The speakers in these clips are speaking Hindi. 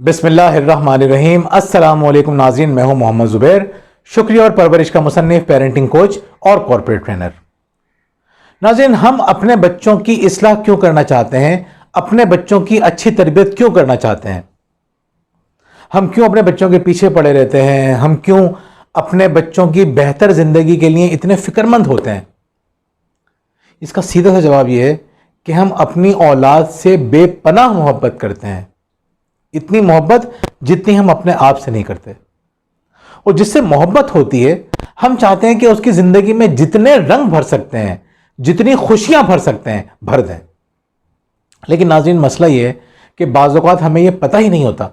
बिस्मिल्लाहिर्रहमानिर्रहीम। अस्सलाम वालेकुम नाज़रीन, मैं हूं मोहम्मद ज़ुबैर, शुक्रिया और परवरिश का मुसन्निफ, पेरेंटिंग कोच और कॉर्पोरेट ट्रेनर। नाज़रीन, हम अपने बच्चों की इस्लाह क्यों करना चाहते हैं, अपने बच्चों की अच्छी तरबियत क्यों करना चाहते हैं, हम क्यों अपने बच्चों के पीछे पड़े रहते हैं, हम क्यों अपने बच्चों की बेहतर ज़िंदगी के लिए इतने फ़िक्रमंद होते हैं? इसका सीधा सा जवाब यह है कि हम अपनी औलाद से बेपनाह मोहब्बत करते हैं, इतनी मोहब्बत जितनी हम अपने आप से नहीं करते। और जिससे मोहब्बत होती है, हम चाहते हैं कि उसकी जिंदगी में जितने रंग भर सकते हैं, जितनी खुशियां भर सकते हैं, भर दें। लेकिन नाज़रीन, मसला यह है कि बाज़ औक़ात हमें यह पता ही नहीं होता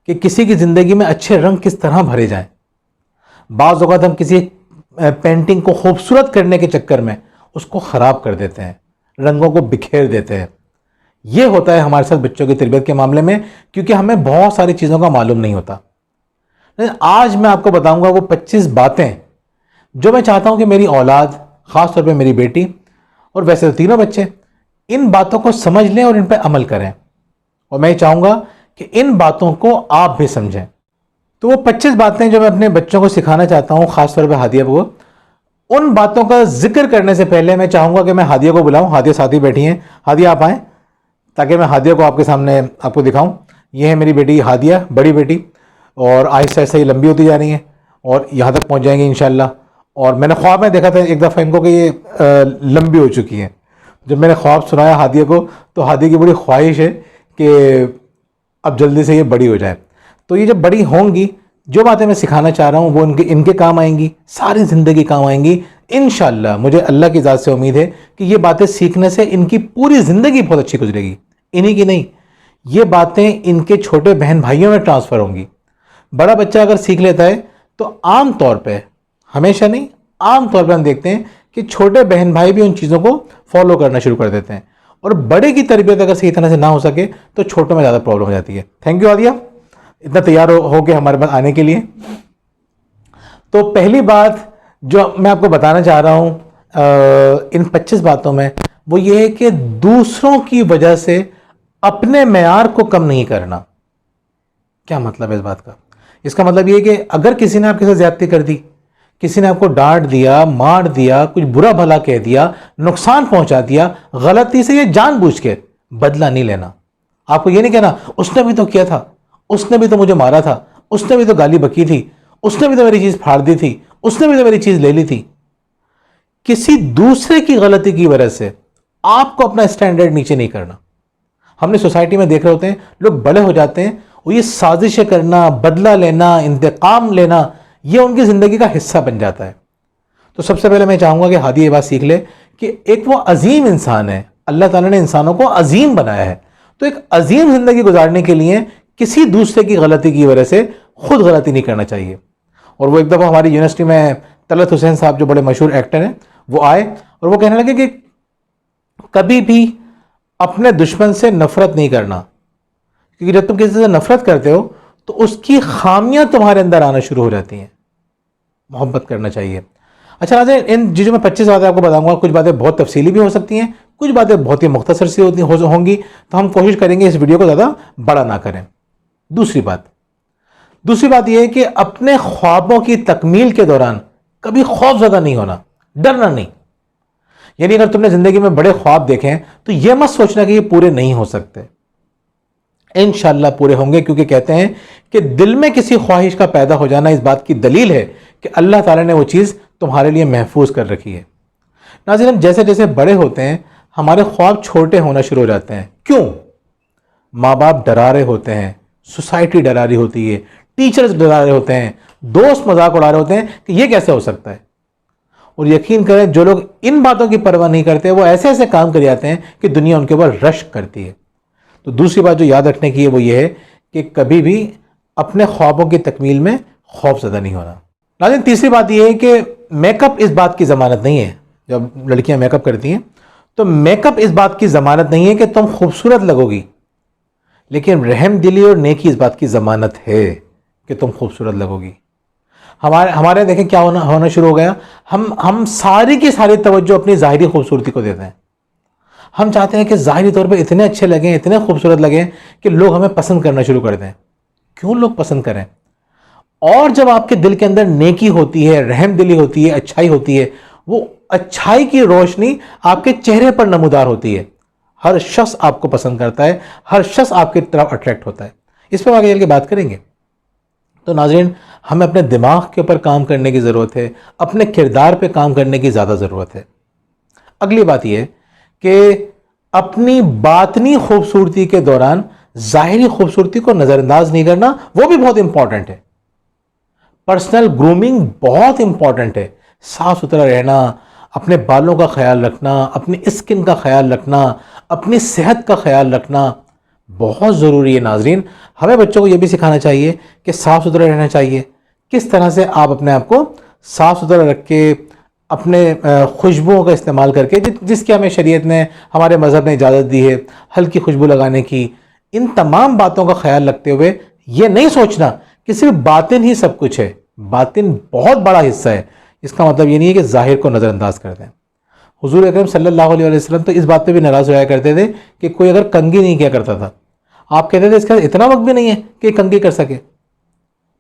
कि किसी की जिंदगी में अच्छे रंग किस तरह भरे जाएं। बाज़ औक़ात हम किसी पेंटिंग को खूबसूरत करने के चक्कर में उसको ख़राब कर देते हैं, रंगों को बिखेर देते हैं। यह होता है हमारे साथ बच्चों की तरबियत के मामले में, क्योंकि हमें बहुत सारी चीज़ों का मालूम नहीं होता। आज मैं आपको बताऊंगा वो 25 बातें जो मैं चाहता हूं कि मेरी औलाद, ख़ास तौर पे मेरी बेटी और वैसे तो तीनों बच्चे, इन बातों को समझ लें और इन पर अमल करें। और मैं चाहूँगा कि इन बातों को आप भी समझें। तो वो 25 बातें जो मैं अपने बच्चों को सिखाना चाहता हूँ, ख़ास तौर पर हादिया को, उन बातों का जिक्र करने से पहले मैं चाहूँगा कि मैं हादिया को बुलाऊँ। हादिया साथ ही बैठी हैं। हादिया, आप आएँ ताकि मैं हादिया को आपके सामने आपको दिखाऊं। ये है मेरी बेटी हादिया, बड़ी बेटी, और आहिस्ता आहिस्ता ही लंबी होती जा रही हैं और यहाँ तक पहुँच जाएंगी इंशाल्लाह। और मैंने ख्वाब में देखा था एक दफ़ा इनको कि ये लंबी हो चुकी हैं। जब मैंने ख्वाब सुनाया हादिया को, तो हादिया की बड़ी ख्वाहिश है कि अब जल्दी से ये बड़ी हो जाए। तो ये जब बड़ी होंगी, जो बातें मैं सिखाना चाह रहा हूँ वो इनके काम आएंगी, सारी ज़िंदगी काम आएंगी इंशाल्लाह। मुझे अल्लाह की ज़ात से उम्मीद है कि ये बातें सीखने से इनकी पूरी ज़िंदगी बहुत अच्छी गुजरेगी। इन्हीं की नहीं, ये बातें इनके छोटे बहन भाइयों में ट्रांसफ़र होंगी। बड़ा बच्चा अगर सीख लेता है तो आम तौर पे, हमेशा नहीं, आम तौर पे हम देखते हैं कि छोटे बहन भाई भी उन चीज़ों को फॉलो करना शुरू कर देते हैं। और बड़े की तरबियत अगर सही तरह से ना हो सके तो छोटों में ज़्यादा प्रॉब्लम हो जाती है। थैंक यू आदिया, इतना तैयार हो के हमारे पास आने के लिए। तो पहली बात जो मैं आपको बताना चाह रहा हूँ इन 25 बातों में, वो ये है कि दूसरों की वजह से अपने मेयार को कम नहीं करना। क्या मतलब है इस बात का? इसका मतलब ये है कि अगर किसी ने आपके साथ ज्यादती कर दी, किसी ने आपको डांट दिया, मार दिया, कुछ बुरा भला कह दिया, नुकसान पहुंचा दिया, गलती से, ये जानबूझ के, बदला नहीं लेना। आपको ये नहीं कहना उसने भी तो किया था, उसने भी तो मुझे मारा था, उसने भी तो गाली बकी थी, उसने भी तो मेरी चीज फाड़ दी थी, उसने भी तो मेरी चीज ले ली थी। किसी दूसरे की गलती की वजह से आपको अपना स्टैंडर्ड नीचे नहीं करना। हमने सोसाइटी में देख रहे होते हैं, लोग बड़े हो जाते हैं और ये साजिशें करना, बदला लेना, इंतकाम लेना, ये उनकी जिंदगी का हिस्सा बन जाता है। तो सबसे पहले मैं चाहूंगा कि हादी ये बात सीख ले कि एक वो अजीम इंसान है, अल्लाह ताला ने इंसानों को अजीम बनाया है। तो एक अजीम जिंदगी गुजारने के लिए किसी दूसरे की गलती की वजह से खुद गलती नहीं करना चाहिए। और वो एक दफ़ा हमारी यूनिवर्सिटी में तलत हुसैन साहब, जो बड़े मशहूर एक्टर हैं, वो आए और वो कहने लगे कि कभी भी अपने दुश्मन से नफरत नहीं करना, क्योंकि जब तुम किसी से नफरत करते हो तो उसकी खामियां तुम्हारे अंदर आना शुरू हो जाती हैं। मोहब्बत करना चाहिए। अच्छा नाज़रीन, इन चीज़ों में 25 बातें आपको बताऊंगा। कुछ बातें बहुत तफसीली भी हो सकती हैं, कुछ बातें बहुत ही मुख्तसर सी होंगी, तो हम कोशिश करेंगे इस वीडियो को ज़्यादा बड़ा ना करें। दूसरी बात यह है कि अपने ख्वाबों की तकमील के दौरान कभी खौफज़दा नहीं होना, डरना नहीं। यानी अगर तुमने जिंदगी में बड़े ख्वाब देखे हैं तो यह मत सोचना कि ये पूरे नहीं हो सकते। इंशाअल्लाह पूरे होंगे, क्योंकि कहते हैं कि दिल में किसी ख्वाहिश का पैदा हो जाना इस बात की दलील है कि अल्लाह ताला ने वो चीज़ तुम्हारे लिए महफूज कर रखी है। नाज़रीन, जैसे जैसे बड़े होते हैं हमारे ख्वाब छोटे होना शुरू हो जाते हैं। क्यों? माँ बाप डरा रहे होते हैं, सोसाइटी डरा रही होती है, टीचर्स डरा रहे होते हैं, दोस्त मजाक उड़ा रहे होते हैं कि यह कैसे हो सकता है। और यकीन करें, जो लोग इन बातों की परवाह नहीं करते वो ऐसे ऐसे काम कर जाते हैं कि दुनिया उनके ऊपर रश करती है। तो दूसरी बात जो याद रखने की है वो ये है कि कभी भी अपने ख्वाबों की तकमील में खौफज़दा नहीं होना। लेकिन तीसरी बात यह है कि मेकअप इस बात की ज़मानत नहीं है। जब लड़कियां मेकअप करती हैं तो मेकअप इस बात की ज़मानत नहीं है कि तुम खूबसूरत लगोगी, लेकिन रहम दिली और नेकी इस बात की ज़मानत है कि तुम खूबसूरत लगोगी। हमारे देखें क्या होना शुरू हो गया। हम सारी की सारी तवज्जो अपनी ज़ाहिरी खूबसूरती को देते हैं। हम चाहते हैं कि ज़ाहिरी तौर पे इतने अच्छे लगें, इतने खूबसूरत लगें कि लोग हमें पसंद करना शुरू कर दें। क्यों लोग पसंद करें? और जब आपके दिल के अंदर नेकी होती है, रहमदिली होती है, अच्छाई होती है, वो अच्छाई की रोशनी आपके चेहरे पर नमूदार होती है। हर शख्स आपको पसंद करता है, हर शख्स आपकी तरफ अट्रैक्ट होता है। इस पर आगे चल के बात करेंगे। तो नाज़रीन, हमें अपने दिमाग के ऊपर काम करने की ज़रूरत है, अपने किरदार पे काम करने की ज़्यादा ज़रूरत है। अगली बात यह कि अपनी बातनी खूबसूरती के दौरान ज़ाहिरी खूबसूरती को नज़रअंदाज नहीं करना, वो भी बहुत इंपॉर्टेंट है। पर्सनल ग्रूमिंग बहुत इंपॉर्टेंट है। साफ सुथरा रहना, अपने बालों का ख्याल रखना, अपनी स्किन का ख्याल रखना, अपनी सेहत का ख्याल रखना बहुत ज़रूरी है। नाजरीन, हमें बच्चों को यह भी सिखाना चाहिए कि साफ़ सुथरा रहना चाहिए। किस तरह से आप अपने आप को साफ़ सुथरा रख के अपने खुशबुओं का इस्तेमाल करके, जिसकी हमें शरीयत ने, हमारे मज़हब ने इजाज़त दी है हल्की खुशबू लगाने की, इन तमाम बातों का ख्याल रखते हुए ये नहीं सोचना कि सिर्फ बातिन ही सब कुछ है। बातिन बहुत बड़ा हिस्सा है। इसका मतलब ये नहीं है कि ज़ाहिर को नज़रअंदाज कर दें। हुज़ूर अकरम सल्लल्लाहु अलैहि वसल्लम तो इस बात पे भी नाराज़ होया करते थे कि कोई अगर कंघी नहीं किया करता था, आप कहते थे इसका इतना वक्त भी नहीं है कि कंघी कर सके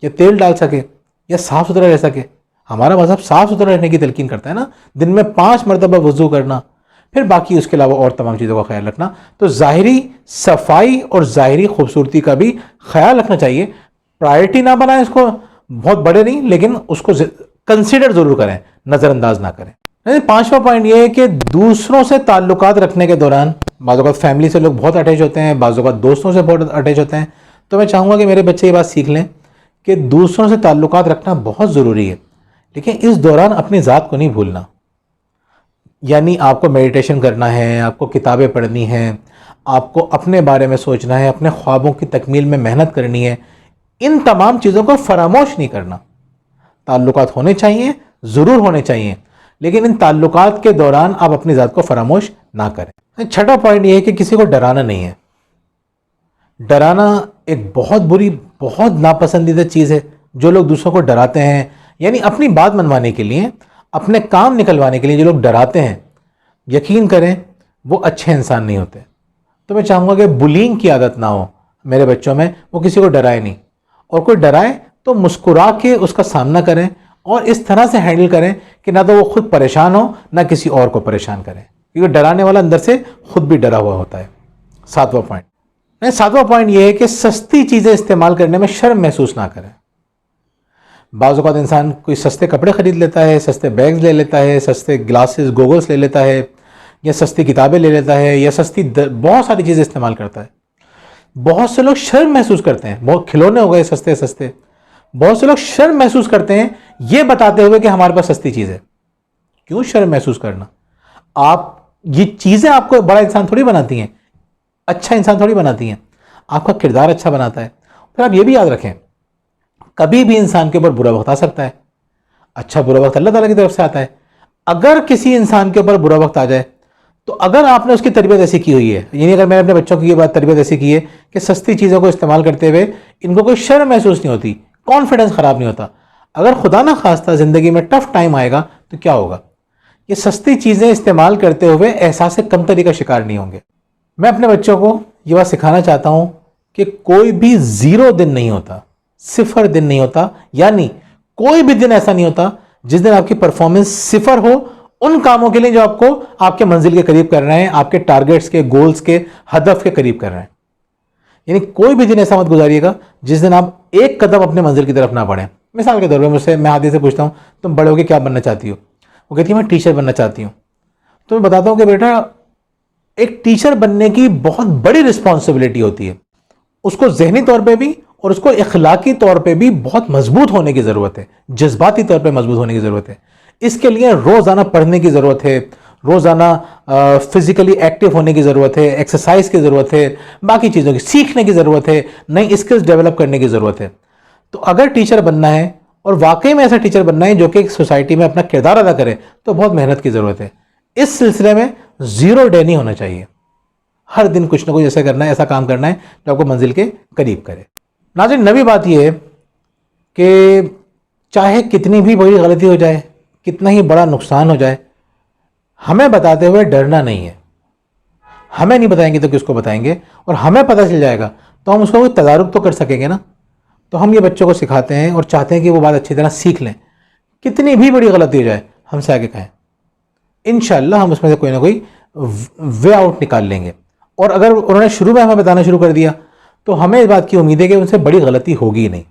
या तेल डाल सके या साफ़ सुथरा रह सके। हमारा मज़हब साफ़ सुथरा रहने की तलकीन करता है ना, दिन में 5 मरतबा वज़ू करना, फिर बाकी उसके अलावा और तमाम चीज़ों का ख्याल रखना। तो ज़ाहिरी सफाई और ज़ाहिरी खूबसूरती का भी ख्याल रखना चाहिए। प्रायोरिटी ना बनाएं इसको, बहुत बड़े नहीं, लेकिन उसको कंसिडर ज़रूर करें, नज़रअंदाज ना करें। 5वां पॉइंट ये है कि दूसरों से ताल्लुकात रखने के दौरान, बाज़ फैमिली से लोग बहुत अटैच होते हैं, बाज़ दोस्तों से बहुत अटैच होते हैं। तो मैं चाहूँगा कि मेरे बच्चे ये बात सीख लें कि दूसरों से ताल्लुकात रखना बहुत ज़रूरी है, लेकिन इस दौरान अपनी ज़ात को नहीं भूलना। यानी आपको मेडिटेशन करना है, आपको किताबें पढ़नी हैं, आपको अपने बारे में सोचना है, अपने ख्वाबों की तकमील में मेहनत करनी है। इन तमाम चीज़ों को फरामोश नहीं करना। ताल्लुकात होने चाहिए, ज़रूर होने चाहिए, लेकिन इन ताल्लुकात के दौरान आप अपनी ज़ात को फरामोश ना करें। छठा पॉइंट यह है कि किसी को डराना नहीं है। डराना एक बहुत बुरी, बहुत नापसंदीदा चीज़ है। जो लोग दूसरों को डराते हैं, यानी अपनी बात मनवाने के लिए, अपने काम निकलवाने के लिए जो लोग डराते हैं, यकीन करें वो अच्छे इंसान नहीं होते। तो मैं चाहूँगा कि बुलिंग की आदत ना हो मेरे बच्चों में, वो किसी को डराए नहीं, और कोई डराए तो मुस्कुरा के उसका सामना करें और इस तरह से हैंडल करें कि ना तो वो खुद परेशान हो, ना किसी और को परेशान करें, क्योंकि डराने वाला अंदर से खुद भी डरा हुआ होता है। 7वां पॉइंट यह है कि सस्ती चीज़ें इस्तेमाल करने में शर्म महसूस ना करें। बाज़ औक़ात इंसान कोई सस्ते कपड़े ख़रीद लेता है, सस्ते बैग्स ले लेता है, सस्ते ग्लासेस गोगल्स ले लेता है, या सस्ती किताबें ले लेता है, या सस्ती बहुत सारी चीज़ें इस्तेमाल करता है। बहुत से लोग शर्म महसूस करते हैं, बहुत खिलौने हो गए सस्ते सस्ते, बहुत से लोग शर्म महसूस करते हैं ये बताते हुए कि हमारे पास सस्ती चीज़ है। क्यों शर्म महसूस करना? आप, ये चीज़ें आपको बड़ा इंसान थोड़ी बनाती हैं, अच्छा इंसान थोड़ी बनाती हैं, आपका किरदार अच्छा बनाता है। फिर आप ये भी याद रखें, कभी भी इंसान के ऊपर बुरा वक्त आ सकता है। अच्छा बुरा वक्त अल्लाह ताला की तरफ से आता है। अगर किसी इंसान के ऊपर बुरा वक्त आ जाए, तो अगर आपने उसकी तरबियत ऐसी की हुई है, यानी अगर मैंने अपने बच्चों की ये बात तरबियत ऐसी की है कि सस्ती चीज़ों को इस्तेमाल करते हुए इनको कोई शर्म महसूस नहीं होती, कॉन्फिडेंस ख़राब नहीं होता, अगर खुदा ना खास्ता ज़िंदगी में टफ टाइम आएगा तो क्या होगा? ये सस्ती चीज़ें इस्तेमाल करते हुए एहसास कमतरी का शिकार नहीं होंगे। मैं अपने बच्चों को ये बात सिखाना चाहता हूँ कि कोई भी 0 दिन नहीं होता, 0 दिन नहीं होता, यानी कोई भी दिन ऐसा नहीं होता जिस दिन आपकी परफॉर्मेंस 0 हो उन कामों के लिए जो आपको आपके मंजिल के करीब कर रहे हैं, आपके टारगेट्स के, गोल्स के, हदफ के करीब कर रहे हैं। यानी कोई भी दिन ऐसा मत गुजारिएगा जिस दिन आप एक कदम अपने मंजिल की तरफ ना बढ़ें। मिसाल के तौर पर मुझसे, मैं आदि से पूछता हूँ तुम बड़े होकर क्या बनना चाहती हो? वो कहती है मैं टीचर बनना चाहती हूँ। तो मैं बताता हूँ कि बेटा, एक टीचर बनने की बहुत बड़ी रिस्पॉन्सिबिलिटी होती है। उसको जहनी तौर पे भी और उसको इखलाकी तौर पे भी बहुत मजबूत होने की ज़रूरत है, जज्बाती तौर पे मजबूत होने की ज़रूरत है। इसके लिए रोज़ाना पढ़ने की ज़रूरत है, रोज़ाना फिज़िकली एक्टिव होने की ज़रूरत है, एक्सरसाइज की ज़रूरत है, बाकी चीज़ों की सीखने की ज़रूरत है, नई स्किल्स डेवलप करने की ज़रूरत है। तो अगर टीचर बनना है और वाकई में ऐसा टीचर बनना है जो कि सोसाइटी में अपना किरदार अदा करे, तो बहुत मेहनत की ज़रूरत है। इस सिलसिले में 0 डे नहीं होना चाहिए। हर दिन कुछ ना कुछ ऐसा करना है, ऐसा काम करना है जो आपको मंजिल के करीब करे। नाज़रीन, नवी बात यह है कि चाहे कितनी भी बड़ी गलती हो जाए, कितना ही बड़ा नुकसान हो जाए, हमें बताते हुए डरना नहीं है। हमें नहीं बताएंगे तो किसको बताएंगे? और हमें पता चल जाएगा तो हम उसका कोई तदारुक तो कर सकेंगे ना। तो हम ये बच्चों को सिखाते हैं और चाहते हैं कि वो बात अच्छी तरह सीख लें। कितनी भी बड़ी गलती हो जाए हमसे आगे कहें, इंशाअल्लाह हम उसमें से कोई ना कोई वे आउट निकाल लेंगे। और अगर उन्होंने शुरू में हमें बताना शुरू कर दिया तो हमें इस बात की उम्मीद है कि उनसे बड़ी गलती होगी ही नहीं।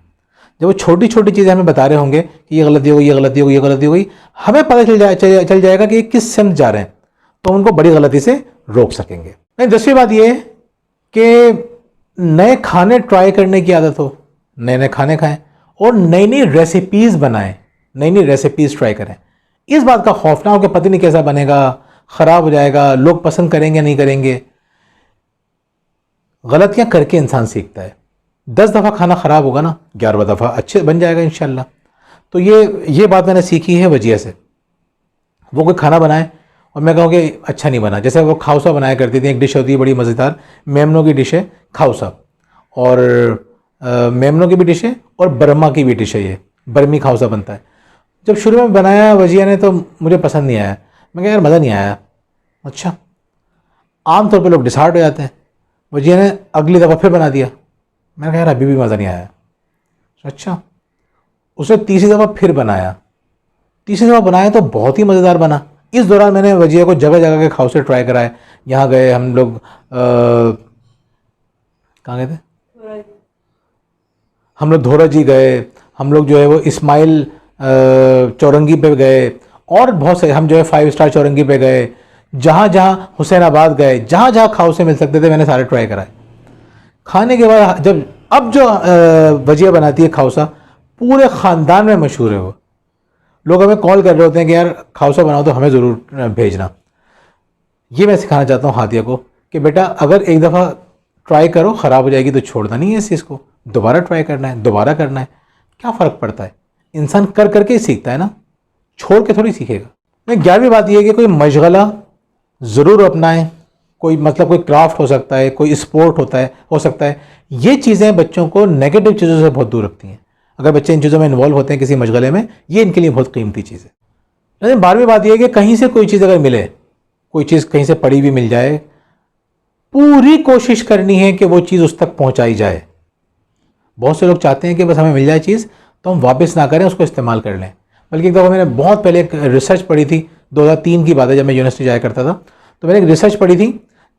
जब वो छोटी छोटी चीज़ें हमें बता रहे होंगे कि ये गलती हो गई, ये गलती हो गई, ये गलती हो गई, हमें पता चल जाएगा कि ये किस सिमत जा रहे हैं, तो उनको बड़ी गलती से रोक सकेंगे। नहीं, 10वीं बात ये कि नए खाने ट्राई करने की आदत हो, नए नए खाने खाएं और नई नई रेसिपीज़ बनाएं, नई नई रेसिपीज़ ट्राई करें। इस बात का खौफ ना हो कि पता नहीं कैसा बनेगा, ख़राब हो जाएगा, लोग पसंद करेंगे नहीं करेंगे। गलतियां करके इंसान सीखता है। 10 दफ़ा खाना ख़राब होगा ना, 11वां दफ़ा अच्छे बन जाएगा इंशाल्लाह। तो ये बात मैंने सीखी है वजिया से। वो कोई खाना बनाए और मैं कहूँ कि अच्छा नहीं बना, जैसे वो खाउसा बनाया करती थी, एक डिश होती है बड़ी मज़ेदार, मेमनों की डिश है खाउसा, और मेमनों की भी डिश है और बर्मा की भी डिश है, ये बर्मी खाउसा बनता है। जब शुरू में बनाया वजिया ने तो मुझे पसंद नहीं आया, मैं कहा यार मज़ा नहीं आया। अच्छा, आमतौर पर लोग डिसहार्ट हो जाते हैं। वजिया ने अगली दफ़ा फिर बना दिया, मैंने कहा यार अभी भी मज़ा नहीं आया। अच्छा, उसने तीसरी दफ़ा फिर बनाया, तीसरी दफ़ा बनाया तो बहुत ही मज़ेदार बना। इस दौरान मैंने वजिया को जगह जगह के खाउसे ट्राई कराए। यहाँ गए हम लोग, कहाँ गए थे हम लोग, धोरा जी गए, हम लोग जो है वो इस्माइल चौरंगी पे गए, और बहुत से हम जो है 5 स्टार चौरंगी पे गए, जहाँ जहाँ हुसैनाबाद गए, जहाँ जहाँ खाउसे मिल सकते थे मैंने सारे ट्राई कराए। खाने के बाद जब अब जो वजिया बनाती है खाउसा, पूरे ख़ानदान में मशहूर है। वो लोग हमें कॉल कर रहे होते हैं कि यार खाउसा बनाओ तो हमें ज़रूर भेजना। ये मैं सिखाना चाहता हूँ हादिया को कि बेटा अगर एक दफ़ा ट्राई करो, ख़राब हो जाएगी तो छोड़ना नहीं है इस चीज़ को, दोबारा ट्राई करना है, दोबारा करना है। क्या फ़र्क पड़ता है, इंसान कर करके ही सीखता है ना, छोड़ के थोड़ी सीखेगा। नहीं, 11वीं बात यह है कि कोई मशगला ज़रूर अपनाएं। कोई मतलब कोई क्राफ्ट हो सकता है, कोई स्पोर्ट हो सकता है। ये चीज़ें बच्चों को नेगेटिव चीज़ों से बहुत दूर रखती हैं। अगर बच्चे इन चीज़ों में इन्वॉल्व होते हैं किसी मशगले में, ये इनके लिए बहुत कीमती चीज़ है। लेकिन 12वीं बात यह है कि कहीं से कोई चीज़ अगर मिले, कोई चीज़ कहीं से पड़ी भी मिल जाए, पूरी कोशिश करनी है कि वो चीज़ उस तक पहुँचाई जाए। बहुत से लोग चाहते हैं कि बस हमें मिल जाए चीज़ तो हम वापस ना करें, उसको इस्तेमाल कर लें। बल्कि एक दफ़ा मैंने बहुत पहले एक रिसर्च पढ़ी थी, 2003 की बात है, जब मैं यूनिवर्सिटी जाया करता था, तो मैंने एक रिसर्च पढ़ी थी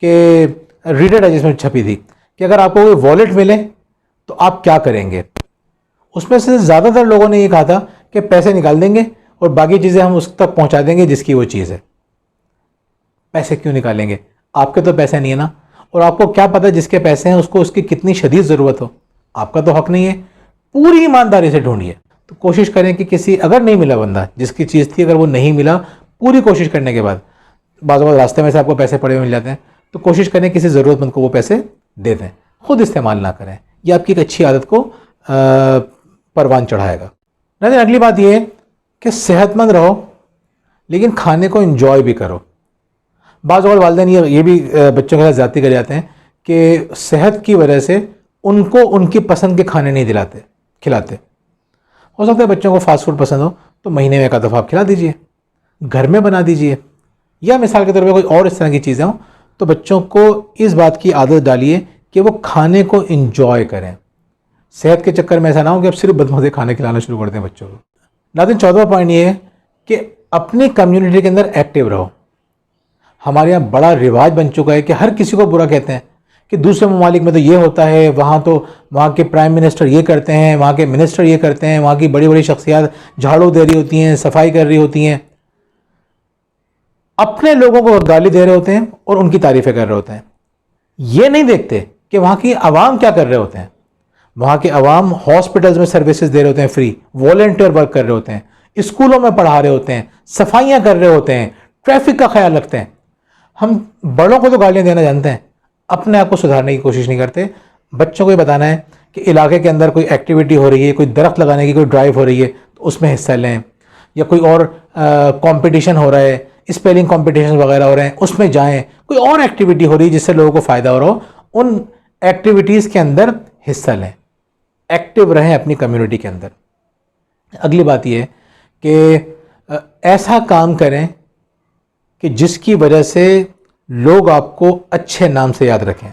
कि रीडर डाइजेस्ट में छपी थी कि अगर आपको कोई वॉलेट मिले तो आप क्या करेंगे। उसमें से ज़्यादातर लोगों ने ये कहा था कि पैसे निकाल देंगे और बाकी चीज़ें हम उस तक पहुंचा देंगे जिसकी वो चीज़ है। पैसे क्यों निकालेंगे, आपके तो पैसे नहीं है ना, और आपको क्या पता जिसके पैसे हैं उसको उसकी कितनी शदीद ज़रूरत हो, आपका तो हक नहीं है। पूरी ईमानदारी से ढूंढिए। तो कोशिश करें कि किसी, अगर नहीं मिला बंदा जिसकी चीज़ थी, अगर वो नहीं मिला, पूरी कोशिश करने के बाद बाज़ रास्ते में से आपको पैसे पड़े हुए मिल जाते हैं, तो कोशिश करें किसी ज़रूरतमंद को वो पैसे दे दें, खुद इस्तेमाल ना करें। ये आपकी एक अच्छी आदत को परवान चढ़ाएगा। नहीं, अगली बात ये है कि सेहतमंद रहो लेकिन खाने को एंजॉय भी करो। बाज़ और वालिदैन ये भी बच्चों के साथ ज़्यादती कर जाते हैं कि सेहत की वजह से उनको उनकी पसंद के खाने नहीं खिलाते। हो सकता है बच्चों को फास्ट फूड पसंद हो तो महीने में एक दफ़ा आप खिला दीजिए, घर में बना दीजिए, या मिसाल के तौर पे कोई और इस तरह की चीज़ें हों, तो बच्चों को इस बात की आदत डालिए कि वो खाने को एंजॉय करें। सेहत के चक्कर में ऐसा ना हो कि अब सिर्फ बदमज़े खाने खिलाना शुरू कर दें बच्चों को। नाज़रीन, 14वां पॉइंट ये है कि अपनी कम्युनिटी के अंदर एक्टिव रहो। हमारे यहाँ बड़ा रिवाज बन चुका है कि हर किसी को बुरा कहते हैं कि दूसरे ममालिक में तो ये होता है, वहाँ के प्राइम मिनिस्टर ये करते हैं, वहाँ के मिनिस्टर ये करते हैं, वहाँ की बड़ी बड़ी शख्सियात झाड़ू दे रही होती हैं, सफाई कर रही होती हैं। अपने लोगों को गाली दे रहे होते हैं और उनकी तारीफ़ें कर रहे होते हैं। ये नहीं देखते कि वहाँ की आवाम क्या कर रहे होते हैं। वहाँ के आवाम हॉस्पिटल्स में सर्विसेज दे रहे होते हैं, फ्री वॉलंटियर वर्क कर रहे होते हैं, स्कूलों में पढ़ा रहे होते हैं, सफाइयाँ कर रहे होते हैं, ट्रैफिक का ख्याल रखते हैं। हम बड़ों को तो गालियाँ देना जानते हैं, अपने आप को सुधारने की कोशिश नहीं करते। बच्चों को ये बताना है कि इलाके के अंदर कोई एक्टिविटी हो रही है, कोई दरख्त लगाने की कोई ड्राइव हो रही है तो उसमें हिस्सा लें, या कोई और कंपटीशन हो रहा है, स्पेलिंग कंपटीशन वगैरह हो रहे हैं, उसमें जाएं। कोई और एक्टिविटी हो रही है जिससे लोगों को फ़ायदा हो रहा हो, उन एक्टिविटीज़ के अंदर हिस्सा लें, एक्टिव रहें अपनी कम्युनिटी के अंदर। अगली बात यह है कि ऐसा काम करें कि जिसकी वजह से लोग आपको अच्छे नाम से याद रखें।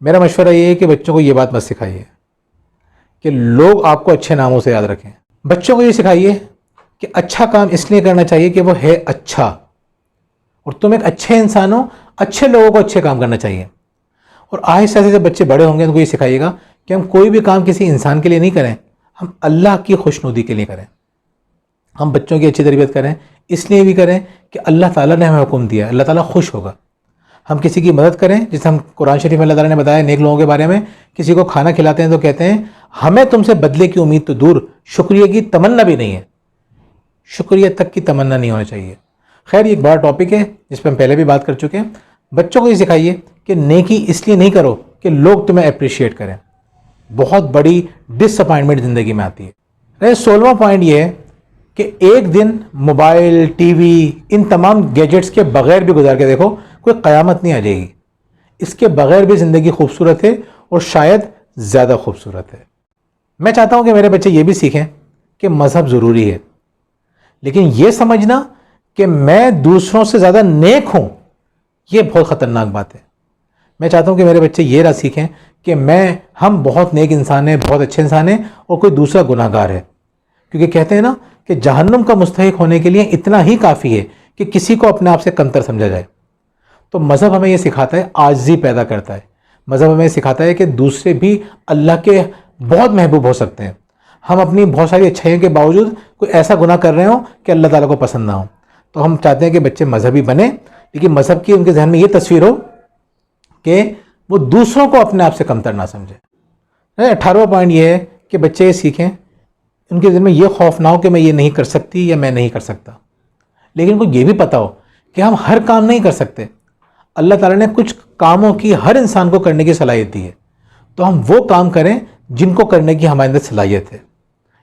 मेरा मशवरा ये है कि बच्चों को ये बात मत सिखाइए कि लोग आपको अच्छे नामों से याद रखें। बच्चों को ये सिखाइए कि अच्छा काम इसलिए करना चाहिए कि वो है अच्छा, और तुम एक अच्छे इंसान हो, अच्छे लोगों को अच्छे काम करना चाहिए। और आहिस्ते आहिस्ते जब बच्चे बड़े होंगे उनको ये सिखाइएगा कि हम कोई भी काम किसी इंसान के लिए नहीं करें, हम अल्लाह की खुशनुदी के लिए करें। हम बच्चों की अच्छी तरबियत करें, इसलिए भी करें कि अल्लाह ताला ने हमें हुक्म दिया, अल्लाह ताला खुश होगा। हम किसी की मदद करें, जिसे हम कुरान शरीफ में अल्लाह ताला ने बताया नेक लोगों के बारे में, किसी को खाना खिलाते हैं तो कहते हैं हमें तुमसे बदले की उम्मीद तो दूर, शुक्रिया की तमन्ना भी नहीं है, शुक्रिया तक की तमन्ना नहीं होनी चाहिए। खैर, ये एक बड़ा टॉपिक है जिस पर हम पहले भी बात कर चुके हैं। बच्चों को ये सिखाइए कि नेकी इसलिए नहीं करो कि लोग तुम्हें अप्रिशिएट करें, बहुत बड़ी डिसअपॉइंटमेंट ज़िंदगी में आती है। 16वां पॉइंट ये है कि एक दिन मोबाइल, टीवी, इन तमाम गैजेट्स के बगैर भी गुजार के देखो, कोई क़यामत नहीं आ जाएगी। इसके बगैर भी ज़िंदगी खूबसूरत है और शायद ज़्यादा खूबसूरत है। मैं चाहता हूँ कि मेरे बच्चे ये भी सीखें कि मज़हब ज़रूरी है, लेकिन ये समझना कि मैं दूसरों से ज़्यादा नेक हूँ, ये बहुत ख़तरनाक बात है। मैं चाहता हूँ कि मेरे बच्चे ये ना सीखें कि हम बहुत नेक इंसान हैं, बहुत अच्छे इंसान हैं और कोई दूसरा गुनाहगार है। क्योंकि कहते हैं ना कि जहन्नुम का मुस्तहिक होने के लिए इतना ही काफ़ी है कि किसी को अपने आप से कमतर समझा जाए। तो मज़हब हमें यह सिखाता है, आजिज़ी पैदा करता है। मज़हब हमें सिखाता है कि दूसरे भी अल्लाह के बहुत महबूब हो सकते हैं। हम अपनी बहुत सारी अच्छाइयों के बावजूद कोई ऐसा गुनाह कर रहे हो कि अल्लाह ताला को पसंद ना हो। तो हम चाहते हैं कि बच्चे मजहबी बने, लेकिन मज़हब की उनके जहन में ये तस्वीर हो कि वो दूसरों को अपने आप से कमतर ना समझे। 18वां पॉइंट ये है कि बच्चे ये सीखें, उनके जहन में ये खौफ ना हो कि मैं ये नहीं कर सकती या मैं नहीं कर सकता, लेकिन उनको ये भी पता हो कि हम हर काम नहीं कर सकते। अल्लाह ताला ने कुछ कामों की हर इंसान को करने की सलाहियत दी है, तो हम वो काम करें जिनको करने की हमारे अंदर सलाहियत है।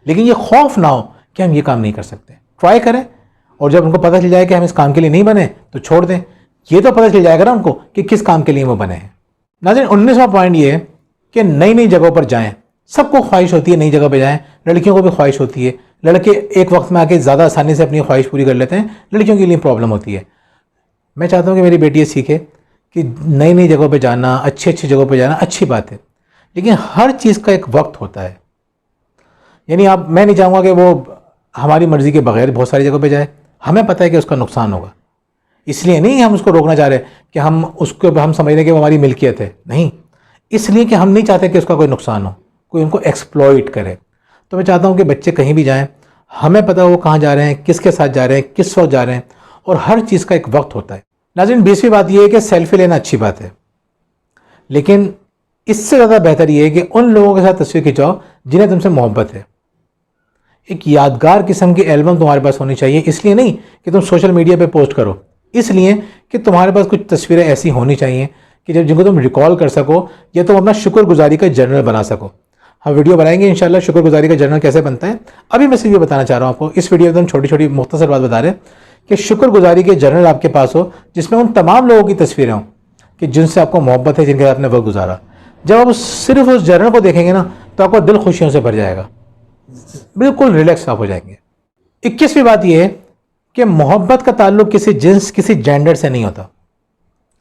लेकिन ये खौफ ना हो कि हम ये काम नहीं कर सकते। ट्राई करें, और जब उनको पता चल जाए कि हम इस काम के लिए नहीं बने तो छोड़ दें। ये तो पता चल जाएगा ना उनको कि किस काम के लिए वो बने हैं। नाज़रीन, 19वां पॉइंट ये है कि नई नई जगहों पर जाएं। सबको ख्वाहिश होती है नई जगह पर जाएं, लड़कियों को भी ख्वाहिश होती है। लड़के एक वक्त में आके ज़्यादा आसानी से अपनी ख्वाहिश पूरी कर लेते हैं, लड़कियों के लिए प्रॉब्लम होती है। मैं चाहता हूँ कि मेरी बेटी ये सीखे कि नई नई जगहों पर जाना, अच्छी अच्छी जगहों पर जाना अच्छी बात है, लेकिन हर चीज़ का एक वक्त होता है। यानी मैं नहीं चाहूँगा कि वो हमारी मर्ज़ी के बगैर बहुत सारी जगहों पे जाए। हमें पता है कि उसका नुकसान होगा, इसलिए नहीं हम उसको रोकना चाह रहे कि हम समझ रहे कि वो हमारी मिल्कियत है, नहीं, इसलिए कि हम नहीं चाहते कि उसका कोई नुकसान हो, कोई उनको एक्सप्लॉइट करे। तो मैं चाहता हूँ कि बच्चे कहीं भी जाएँ, हमें पता हो वो कहाँ जा रहे हैं, किसके साथ जा रहे हैं, किस वक्त जा रहे हैं, और हर चीज़ का एक वक्त होता है। नाज़रीन, 20वीं बात यह है कि सेल्फी लेना अच्छी बात है, लेकिन इससे ज़्यादा बेहतर ये है कि उन लोगों के साथ तस्वीर खिंचाओ जिन्हें तुमसे मोहब्बत है। एक यादगार किस्म की एल्बम तुम्हारे पास होनी चाहिए, इसलिए नहीं कि तुम सोशल मीडिया पे पोस्ट करो, इसलिए कि तुम्हारे पास कुछ तस्वीरें ऐसी होनी चाहिए कि जिनको तुम रिकॉल कर सको, या तुम अपना शुक्रगुजारी का जर्नल बना सको। हम वीडियो बनाएंगे इंशाल्लाह शुक्रगुजारी का जर्नल कैसे बनता है। अभी मैं सिर्फ ये बताना चाह रहा हूँ आपको, इस वीडियो में हम छोटी छोटी मुख्तसर बात बता रहे हैं कि शुक्रगुजारी के जर्नल आपके पास हो, जिसमें उन तमाम लोगों की तस्वीरें हों कि जिनसे आपको मोहब्बत है, जिनके साथ आपने वक्त गुजारा। जब आप सिर्फ उस जर्नल को देखेंगे ना, तो आपका दिल खुशियों से भर जाएगा, बिल्कुल रिलैक्स आप हो जाएंगे। 21वीं बात यह है कि मोहब्बत का ताल्लुक किसी जिन्स, किसी जेंडर से नहीं होता।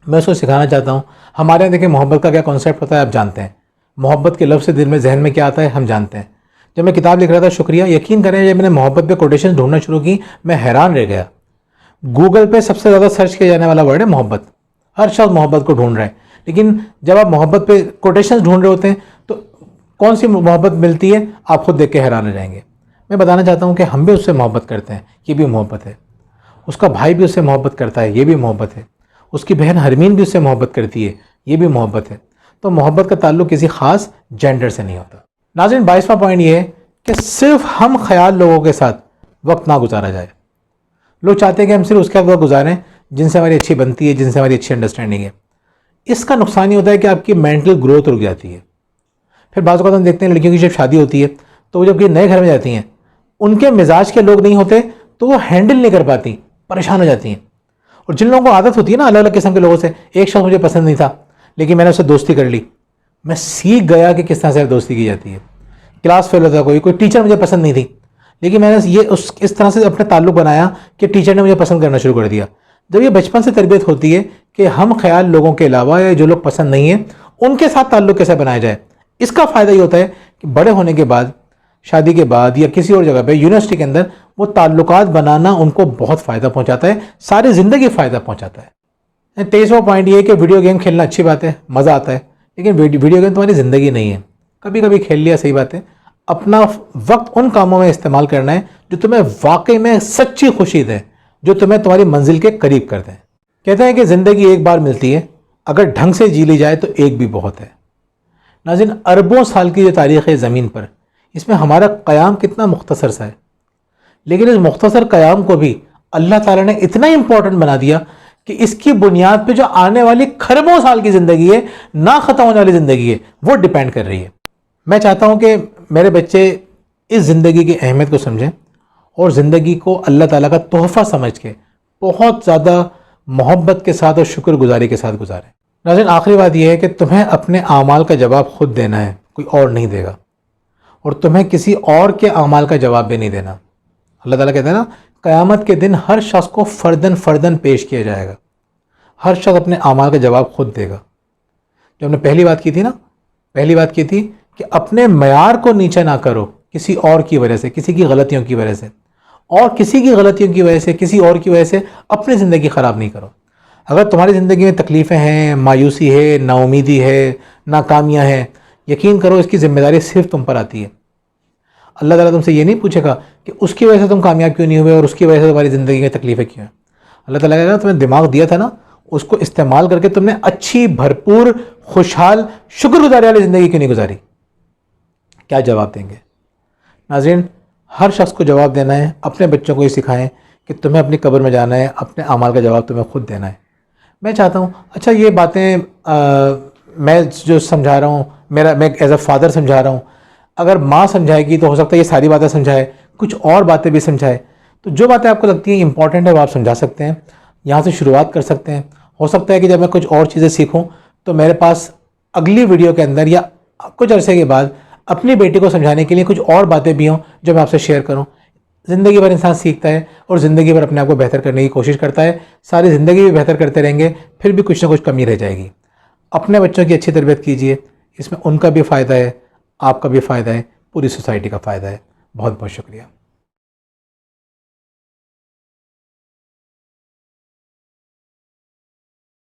मैं उसको सिखाना चाहता हूँ। हमारे यहाँ देखिए मोहब्बत का क्या कॉन्सेप्ट होता है आप जानते हैं। मोहब्बत के लफ्ज़ से दिल में जहन में क्या आता है हम जानते हैं। जब मैं किताब लिख रहा था शुक्रिया, यकीन करें जब मैंने मोहब्बत पे कोटेशन ढूंढना शुरू की, मैं हैरान रह गया। गूगल पे सबसे ज़्यादा सर्च किया जाने वाला वर्ड है मोहब्बत। हर शख्स मोहब्बत को ढूंढ रहे हैं, लेकिन जब आप मोहब्बत पे कोटेशन ढूंढ रहे होते हैं तो कौन सी मोहब्बत मिलती है आप खुद देख के हैरान हो जाएंगे। मैं बताना चाहता हूँ कि हम भी उससे मोहब्बत करते हैं, ये भी मोहब्बत है। उसका भाई भी उससे मोहब्बत करता है, ये भी मोहब्बत है। उसकी बहन हरमीन भी उससे मोहब्बत करती है, ये भी मोहब्बत है। तो मोहब्बत का ताल्लुक किसी खास जेंडर से नहीं होता। नाज़रीन, 22वां पॉइंट ये है कि सिर्फ हम ख्याल लोगों के साथ वक्त ना गुजारा जाए। लोग चाहते हैं कि हम सिर्फ उसके साथ वक्त गुजारें जिनसे हमारी अच्छी बनती है, जिनसे हमारी अच्छी अंडरस्टैंडिंग है। इसका नुकसान ये होता है कि आपकी मेंटल ग्रोथ रुक जाती है। फिर बाज़ वक़्त हम देखते हैं लड़कियों की जब शादी होती है तो वो जब नए घर में जाती हैं, उनके मिजाज के लोग नहीं होते तो वो हैंडल नहीं कर पाती, परेशान हो जाती हैं। और जिन लोगों को आदत होती है ना अलग अलग किस्म के लोगों से, एक शख्स मुझे पसंद नहीं था लेकिन मैंने उससे दोस्ती कर ली, मैं सीख गया कि किस तरह से दोस्ती की जाती है। क्लास फेल होता, कोई टीचर मुझे पसंद नहीं थी, लेकिन मैंने इस तरह से अपना ताल्लुक बनाया कि टीचर ने मुझे पसंद करना शुरू कर दिया। जब ये बचपन से तरबियत होती है कि हम ख्याल लोगों के अलावा या जो लोग पसंद नहीं है उनके साथ ताल्लुक कैसे बनाया जाए, इसका फ़ायदा ये होता है कि बड़े होने के बाद, शादी के बाद या किसी और जगह पे, यूनिवर्सिटी के अंदर, वो ताल्लुकात बनाना उनको बहुत फ़ायदा पहुंचाता है, सारी ज़िंदगी फ़ायदा पहुंचाता है। 23वां पॉइंट ये है कि वीडियो गेम खेलना अच्छी बात है, मज़ा आता है, लेकिन वीडियो गेम तुम्हारी ज़िंदगी नहीं है। कभी कभी खेल लिया, सही बात है। अपना वक्त उन कामों में इस्तेमाल करना है जो तुम्हें वाकई में सच्ची खुशी दें, जो तुम्हें तुम्हारी मंजिल के करीब कर दें। कहते हैं कि ज़िंदगी एक बार मिलती है, अगर ढंग से जी ली जाए तो एक भी बहुत है। नाज़रीन, अरबों साल की जो तारीख़ है ज़मीन पर, इसमें हमारा क़याम कितना मुख्तसर सा है, लेकिन इस मुख्तसर क़याम को भी अल्लाह ताला ने इतना इंपॉर्टेंट बना दिया कि इसकी बुनियाद पे जो आने वाली खरबों साल की ज़िंदगी है, ना ख़त्म होने वाली ज़िंदगी है, वो डिपेंड कर रही है। मैं चाहता हूँ कि मेरे बच्चे इस ज़िंदगी की अहमियत को समझें और ज़िंदगी को अल्लाह ताला का तोहफ़ा समझ के बहुत ज़्यादा मोहब्बत के साथ और शुक्रगुजारी के साथ गुजारें। नाज़रीन, आखिरी बात यह है कि तुम्हें अपने आमाल का जवाब खुद देना है, कोई और नहीं देगा, और तुम्हें किसी और के आमाल का जवाब भी नहीं देना। अल्लाह ताला कहते हैं ना, क़यामत के दिन हर शख्स को फ़र्दन फ़र्दन पेश किया जाएगा, हर शख्स अपने आमाल का जवाब खुद देगा। जो हमने पहली बात की थी ना, पहली बात की थी कि अपने मयार को नीचा ना करो किसी और की वजह से, किसी की गलतियों की वजह से, और किसी की गलतियों की वजह से, किसी और की वजह से अपनी ज़िंदगी ख़राब नहीं करो। अगर तुम्हारी ज़िंदगी में तकलीफ़ें हैं, मायूसी है, नाउमीदी है, नाकामियाँ हैं, यकीन करो इसकी ज़िम्मेदारी सिर्फ तुम पर आती है। अल्लाह ताला तुमसे ये नहीं पूछेगा कि उसकी वजह से तुम कामयाब क्यों नहीं हुए और उसकी वजह से तुम्हारी ज़िंदगी में तकलीफ़ें क्यों हैं। अल्लाह ताला कहेगा तुम्हें दिमाग दिया था ना, उसको इस्तेमाल करके तुमने अच्छी, भरपूर, खुशहाल, शुक्रगुजारी वाली ज़िंदगी क्यों नहीं गुजारी। क्या जवाब देंगे? नाज़रीन, हर शख्स को जवाब देना है। अपने बच्चों को ये सिखाएं कि तुम्हें अपनी कब्र में जाना है, अपने अमाल का जवाब तुम्हें खुद देना है। मैं चाहता हूँ, अच्छा ये बातें मैं जो समझा रहा हूँ, मैं एज अ फादर समझा रहा हूँ, अगर माँ समझाएगी तो हो सकता है ये सारी बातें समझाए, कुछ और बातें भी समझाए। तो जो बातें आपको लगती हैं इंपॉर्टेंट है वो आप समझा सकते हैं, यहाँ से शुरुआत कर सकते हैं। हो सकता है कि जब मैं कुछ और चीज़ें सीखूँ तो मेरे पास अगली वीडियो के अंदर या कुछ अरसे के बाद अपनी बेटी को समझाने के लिए कुछ और बातें भी हों जो मैं आपसे शेयर करूँ। ज़िंदगी भर इंसान सीखता है और ज़िंदगी भर अपने आप को बेहतर करने की कोशिश करता है। सारी ज़िंदगी भी बेहतर करते रहेंगे, फिर भी कुछ ना कुछ कमी रह जाएगी। अपने बच्चों की अच्छी तरबियत कीजिए, इसमें उनका भी फ़ायदा है, आपका भी फ़ायदा है, पूरी सोसाइटी का फ़ायदा है। बहुत बहुत शुक्रिया।